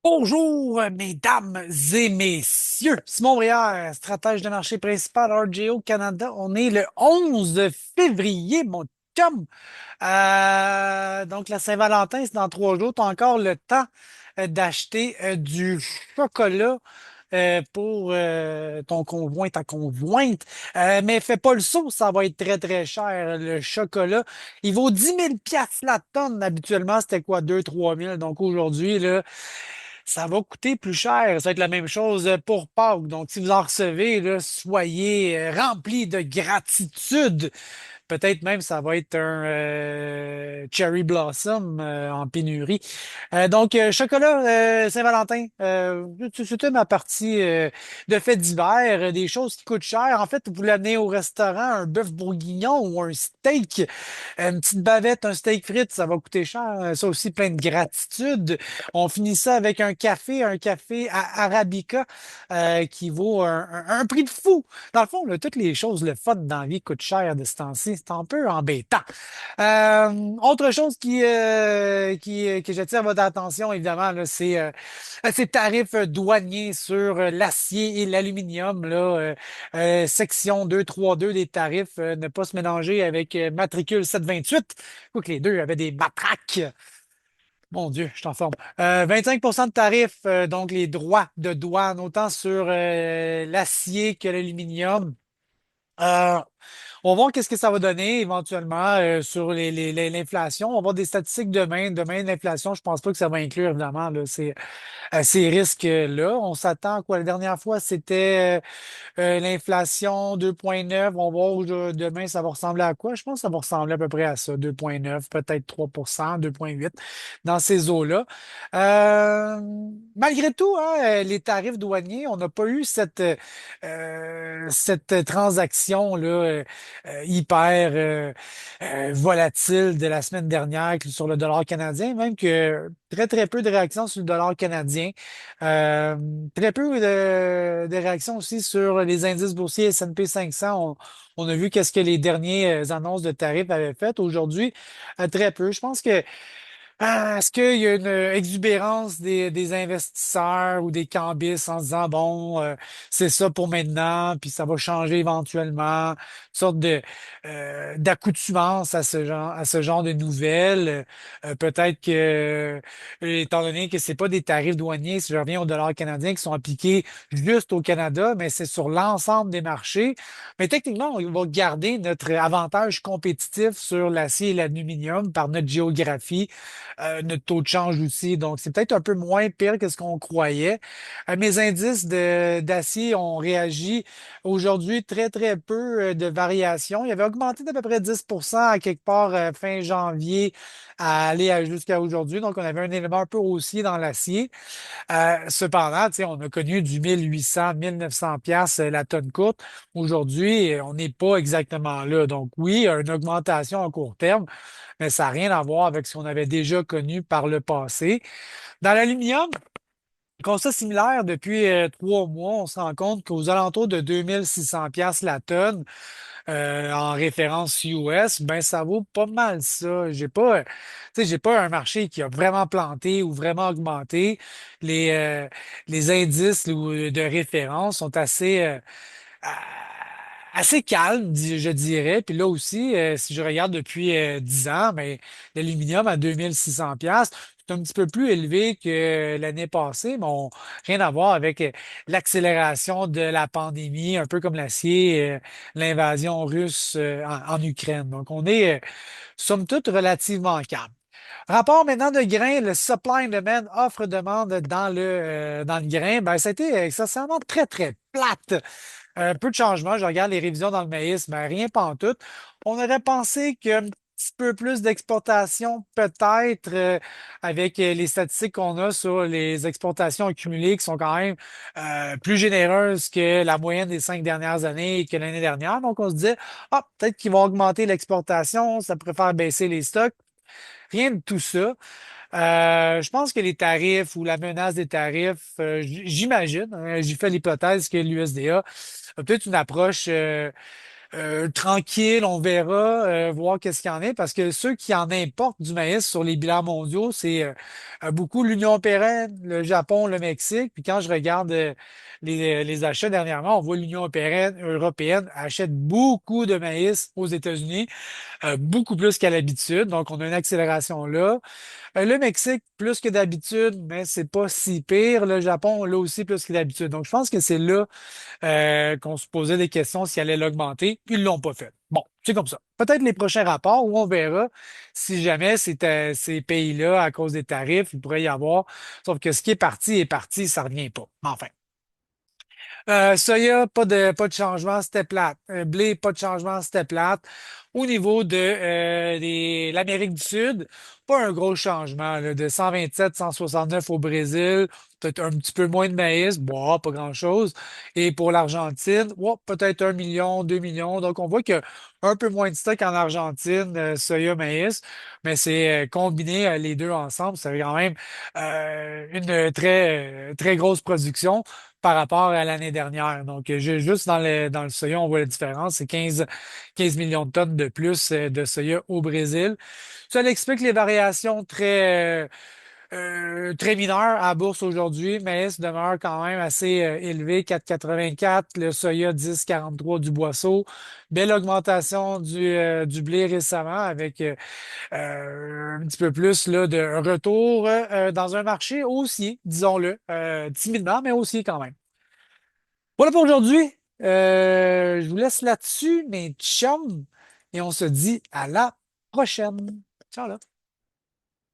Bonjour, mesdames et messieurs. Simon Brière, stratège de marché principal RGO Canada. On est le 11 février, mon chum. Donc, la Saint-Valentin, c'est dans 3 jours. Tu as encore le temps d'acheter du chocolat pour ton conjoint, ta conjointe. Mais fais pas le saut, ça va être très, très cher. Le chocolat, il vaut 10 000 piastres la tonne. Habituellement, c'était quoi, 2 3 000. Donc, aujourd'hui, là, ça va coûter plus cher. Ça va être la même chose pour Pâques. Donc, si vous en recevez, là, soyez remplis de gratitude. Peut-être même ça va être un Cherry Blossom en pénurie. Chocolat Saint-Valentin, c'était ma partie de faits divers, des choses qui coûtent cher. En fait, vous l'amenez au restaurant, un bœuf bourguignon ou un steak, une petite bavette, un steak frites, ça va coûter cher. Ça aussi, plein de gratitude. On finit ça avec un café à Arabica qui vaut un prix de fou. Dans le fond, là, toutes les choses, le fun dans la vie coûte cher de ce temps-ci. C'est un peu embêtant. Autre chose que j'attire votre attention, évidemment, là, c'est ces tarifs douaniers sur l'acier et l'aluminium. Section 232 des tarifs, ne pas se mélanger avec matricule 728. Faut que les deux avaient des matraques. Mon Dieu, je t'en forme. 25 de tarifs, donc les droits de douane, autant sur l'acier que l'aluminium. Euh, on va voir qu'est-ce que ça va donner éventuellement sur l'inflation. On va voir des statistiques demain. Demain, l'inflation, je pense pas que ça va inclure évidemment là, ces risques-là. On s'attend à quoi? La dernière fois, c'était l'inflation 2,9. On va voir demain, ça va ressembler à quoi? Je pense que ça va ressembler à peu près à ça. 2,9, peut-être 3%, 2,8 dans ces eaux-là. Euh, Malgré tout, hein, les tarifs douaniers, on n'a pas eu cette transaction-là hyper volatile de la semaine dernière sur le dollar canadien, même que très, très peu de réactions sur le dollar canadien. Euh, Très peu de réactions aussi sur les indices boursiers S&P 500. On a vu qu'est-ce que les dernières annonces de tarifs avaient fait. Aujourd'hui, très peu. Je pense que est-ce qu'il y a une exubérance des investisseurs ou des cambistes en se disant, bon, c'est ça pour maintenant, puis ça va changer éventuellement, une sorte d'accoutumance à ce genre de nouvelles. Peut-être que, étant donné que c'est pas des tarifs douaniers, si je reviens au dollar canadien, qui sont appliqués juste au Canada, mais c'est sur l'ensemble des marchés. Mais techniquement, on va garder notre avantage compétitif sur l'acier et l'aluminium par notre géographie, notre taux de change aussi. Donc, c'est peut-être un peu moins pire que ce qu'on croyait. Mes indices d'acier ont réagi aujourd'hui très, très peu de variations. Il avait augmenté d'à peu près 10% à quelque part fin janvier à aller jusqu'à aujourd'hui. Donc, on avait un élément un peu haussier dans l'acier. Cependant, tu sais, on a connu du 1800, 1900 pièces la tonne courte. Aujourd'hui, on n'est pas exactement là. Donc, oui, une augmentation à court terme, mais ça n'a rien à voir avec ce qu'on avait déjà connu par le passé. Dans l'aluminium, constat similaire depuis 3 mois, on se rend compte qu'aux alentours de 2600 pièces la tonne, en référence US, ben ça vaut pas mal ça. Tu sais, j'ai pas un marché qui a vraiment planté ou vraiment augmenté. Les, euh, les indices de référence sont assez calmes, je dirais. Puis là aussi, si je regarde depuis 10 ans, ben, l'aluminium à 2600 piastres, c'est un petit peu plus élevé que l'année passée, mais rien à voir avec l'accélération de la pandémie, un peu comme l'acier, l'invasion russe en Ukraine. Donc, on est, somme toute, relativement calme. Rapport maintenant de grain, le supply and demand, offre-demande dans le grain, ben, ça a été essentiellement très, très plate. Peu de changements. Je regarde les révisions dans le maïs, mais rien pantoute. On aurait pensé qu'un petit peu plus d'exportation, peut-être, avec les statistiques qu'on a sur les exportations accumulées, qui sont quand même plus généreuses que la moyenne des 5 dernières années et que l'année dernière. Donc, on se dit, ah, peut-être qu'ils vont augmenter l'exportation, ça pourrait faire baisser les stocks. Rien de tout ça. Je pense que les tarifs ou la menace des tarifs, j'imagine, hein, j'ai fait l'hypothèse que l'USDA a peut-être une approche tranquille, on verra, voir qu'est-ce qu'il y en est, parce que ceux qui en importent du maïs sur les bilans mondiaux, c'est beaucoup l'Union européenne, le Japon, le Mexique. Puis quand je regarde les achats dernièrement, on voit l'Union européenne achète beaucoup de maïs aux États-Unis, beaucoup plus qu'à l'habitude. Donc, on a une accélération là. Le Mexique, plus que d'habitude, mais c'est pas si pire. Le Japon, là aussi, plus que d'habitude. Donc, je pense que c'est là qu'on se posait des questions s'ils allaient l'augmenter. Ils l'ont pas fait. Bon, c'est comme ça. Peut-être les prochains rapports où on verra si jamais ces pays-là, à cause des tarifs, il pourrait y avoir. Sauf que ce qui est parti, ça revient pas. Enfin. Soya, pas de changement, c'était plate. Blé, pas de changement, c'était plate. Au niveau de l'Amérique du Sud, pas un gros changement, là, de 127, 169 au Brésil, peut-être un petit peu moins de maïs, bon, pas grand-chose. Et pour l'Argentine, peut-être 1 million, 2 millions. Donc, on voit que un peu moins de stock en Argentine, soya, maïs, mais c'est combiné les deux ensemble, c'est quand même une très grosse production par rapport à l'année dernière. Donc, juste dans le soya, on voit la différence. C'est 15 millions de tonnes de plus de soya au Brésil. Ça explique les variations très mineures à la bourse aujourd'hui, mais ça demeure quand même assez élevé. 4,84, le soya 10,43 du boisseau. Belle augmentation du blé récemment avec un petit peu plus là, de retour dans un marché aussi, disons-le, timidement, mais aussi quand même. Voilà pour aujourd'hui. Je vous laisse là-dessus, mes chums, et on se dit à la prochaine. Ciao là.